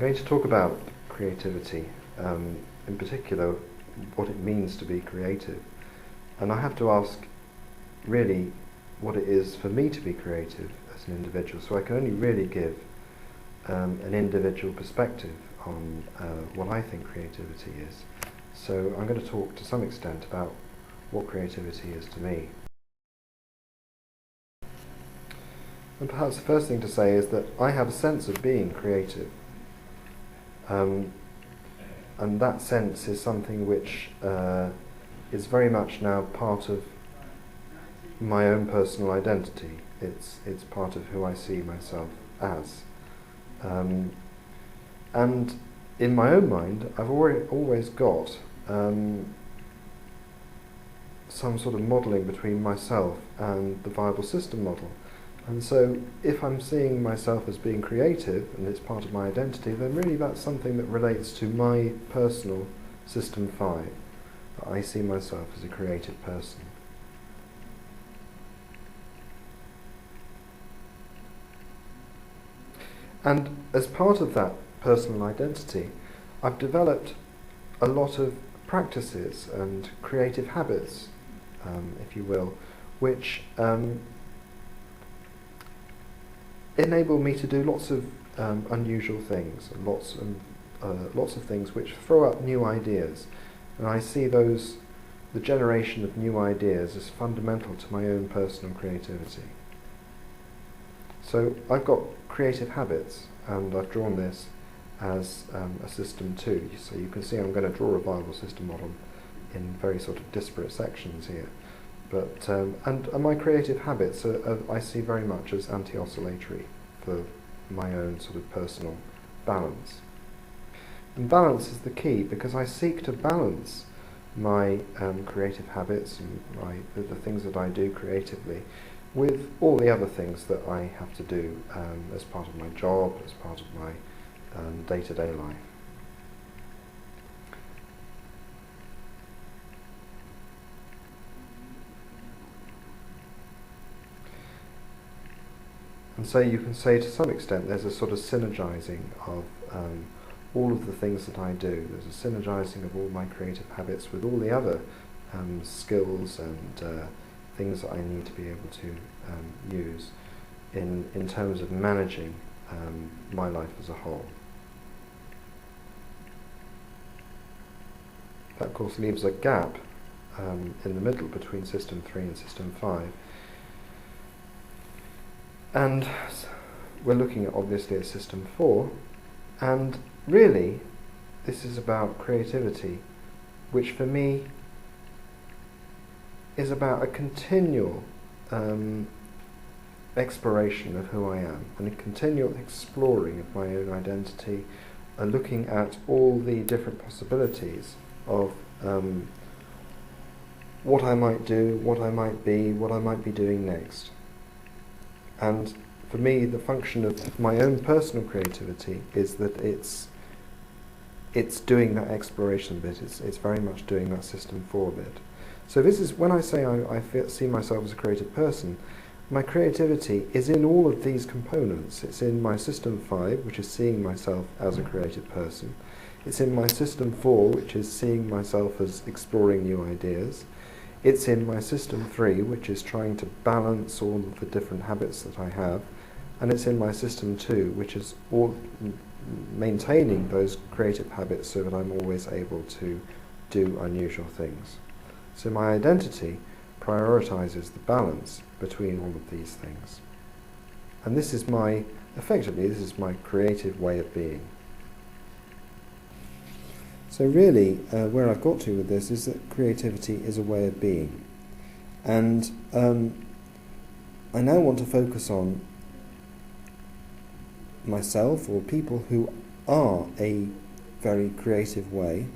going to talk about creativity, in particular what it means to be creative. And I have to ask really what it is for me to be creative as an individual, so I can only really give an individual perspective on what I think creativity is. So I'm going to talk to some extent about what creativity is to me. And perhaps the first thing to say is that I have a sense of being creative. And that sense is something which is very much now part of my own personal identity. It's part of who I see myself as. And in my own mind, I've always got some sort of modelling between myself and the viable system model. And so if I'm seeing myself as being creative, and it's part of my identity, then really that's something that relates to my personal System 5, that I see myself as a creative person. And as part of that personal identity, I've developed a lot of practices and creative habits, if you will, which enable me to do lots of unusual things, and lots of things which throw up new ideas. And I see the generation of new ideas as fundamental to my own personal creativity. So I've got creative habits, and I've drawn this as a System 2. So you can see I'm going to draw a viable system model in very sort of disparate sections here. But and my creative habits I see very much as anti-oscillatory for my own sort of personal balance. And balance is the key, because I seek to balance my creative habits and the things that I do creatively with all the other things that I have to do as part of my job, as part of my day-to-day life. And so you can say to some extent there's a sort of synergizing of all of the things that I do. There's a synergizing of all my creative habits with all the other skills and things that I need to be able to use in terms of managing my life as a whole. That of course leaves a gap in the middle between System 3 and System 5. And we're looking at obviously at System 4, and really this is about creativity, which for me is about a continual exploration of who I am, and a continual exploring of my own identity, looking at all the different possibilities of what I might do, what I might be, what I might be doing next. And for me, the function of my own personal creativity is that it's doing that exploration bit. It's very much doing that System 4 bit. So this is when I say I see myself as a creative person. My creativity is in all of these components. It's in my System 5, which is seeing myself as a creative person. It's in my System 4, which is seeing myself as exploring new ideas. It's in my System 3, which is trying to balance all of the different habits that I have. And it's in my System 2, which is all maintaining those creative habits so that I'm always able to do unusual things. So my identity prioritizes the balance between all of these things. And this is effectively, this is my creative way of being. So really, where I've got to with this is that creativity is a way of being. And I now want to focus on myself or people who are a very creative way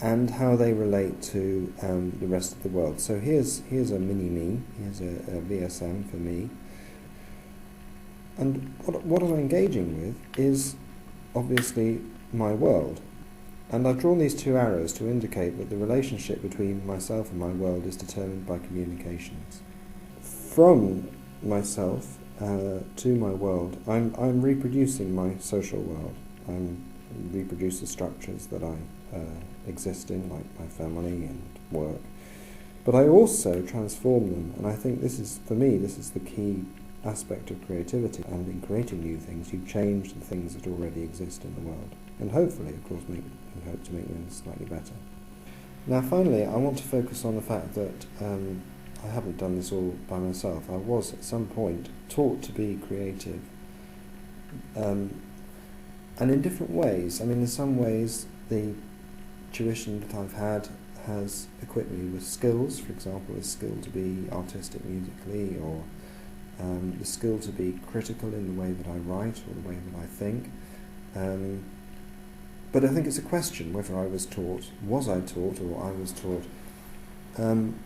and how they relate to the rest of the world. So here's a mini-me, here's a VSM for me. And what I'm engaging with is obviously my world. And I've drawn these two arrows to indicate that the relationship between myself and my world is determined by communications. From myself to my world, I'm reproducing my social world. and reproduce the structures that I exist in, like my family and work. But I also transform them, and I think this is, for me, this is the key aspect of creativity. And in creating new things, you change the things that already exist in the world, and hopefully, of course, you hope to make them slightly better. Now, finally, I want to focus on the fact that I haven't done this all by myself. I was, at some point, taught to be creative, and in different ways. I mean, in some ways, the tuition that I've had has equipped me with skills, for example, the skill to be artistic musically, or the skill to be critical in the way that I write or the way that I think. But I think it's a question whether I was taught, or I was taught, and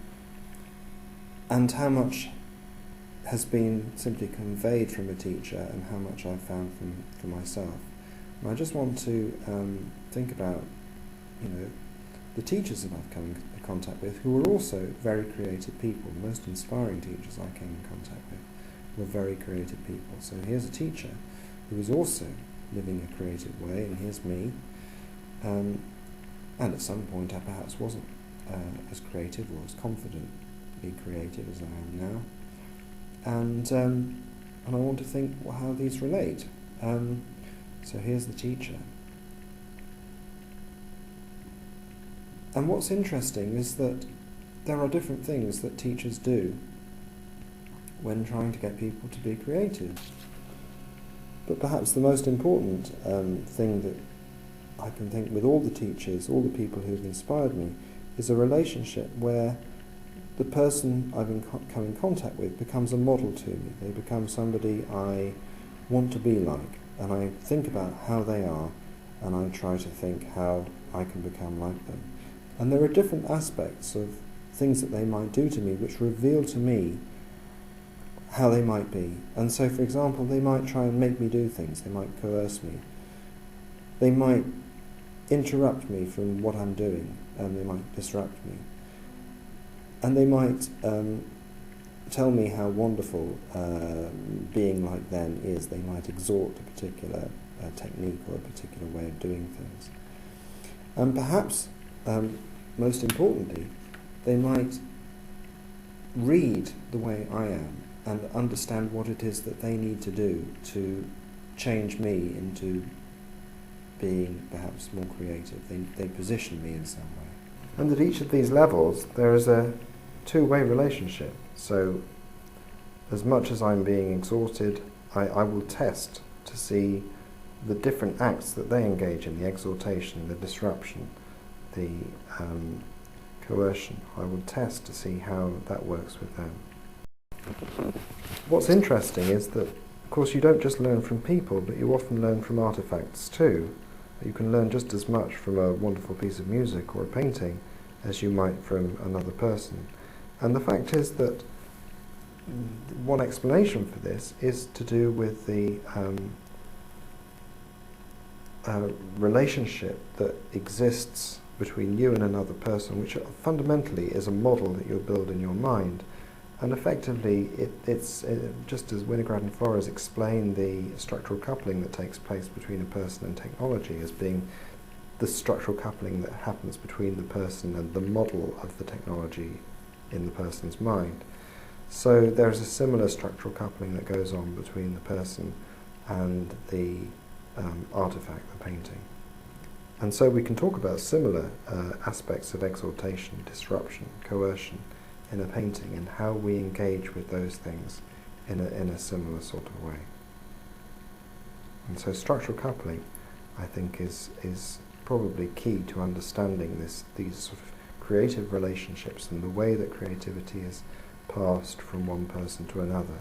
how much has been simply conveyed from a teacher and how much I've found for myself. And I just want to think about, the teachers that I've come in contact with, who were also very creative people. The most inspiring teachers I came in contact with were very creative people. So here's a teacher who was also living a creative way, and here's me. And at some point I perhaps wasn't as creative or as confidently creative as I am now. And I want to think how these relate. So here's the teacher. And what's interesting is that there are different things that teachers do when trying to get people to be creative. But perhaps the most important thing that I can think with all the teachers, all the people who have inspired me, is a relationship where the person I've come in contact with becomes a model to me. They become somebody I want to be like, and I think about how they are, and I try to think how I can become like them. And there are different aspects of things that they might do to me which reveal to me how they might be. And so, for example, they might try and make me do things. They might coerce me. They might interrupt me from what I'm doing, and they might disrupt me. And they might tell me how wonderful being like them is. They might exhort a particular technique or a particular way of doing things. And perhaps, most importantly, they might read the way I am and understand what it is that they need to do to change me into being perhaps more creative. They position me in some way. And at each of these levels there is a two-way relationship. So as much as I'm being exhorted, I will test to see the different acts that they engage in, the exhortation, the disruption, the coercion. I will test to see how that works with them. What's interesting is that, of course, you don't just learn from people, but you often learn from artifacts too. You can learn just as much from a wonderful piece of music or a painting as you might from another person. And the fact is that one explanation for this is to do with the relationship that exists between you and another person, which fundamentally is a model that you'll build in your mind. And effectively, it's just as Winograd and Flores explain the structural coupling that takes place between a person and technology as being the structural coupling that happens between the person and the model of the technology in the person's mind. So there's a similar structural coupling that goes on between the person and the artifact, the painting. And so we can talk about similar aspects of exaltation, disruption, coercion in a painting, and how we engage with those things in a similar sort of way. And so structural coupling, I think, is probably key to understanding these sort of creative relationships and the way that creativity is passed from one person to another.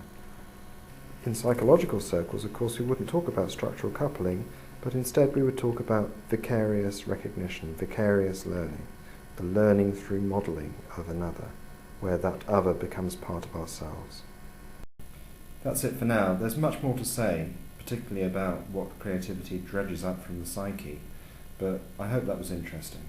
In psychological circles, of course, we wouldn't talk about structural coupling, but instead we would talk about vicarious recognition, vicarious learning, the learning through modelling of another, where that other becomes part of ourselves. That's it for now. There's much more to say, particularly about what creativity dredges up from the psyche, but I hope that was interesting.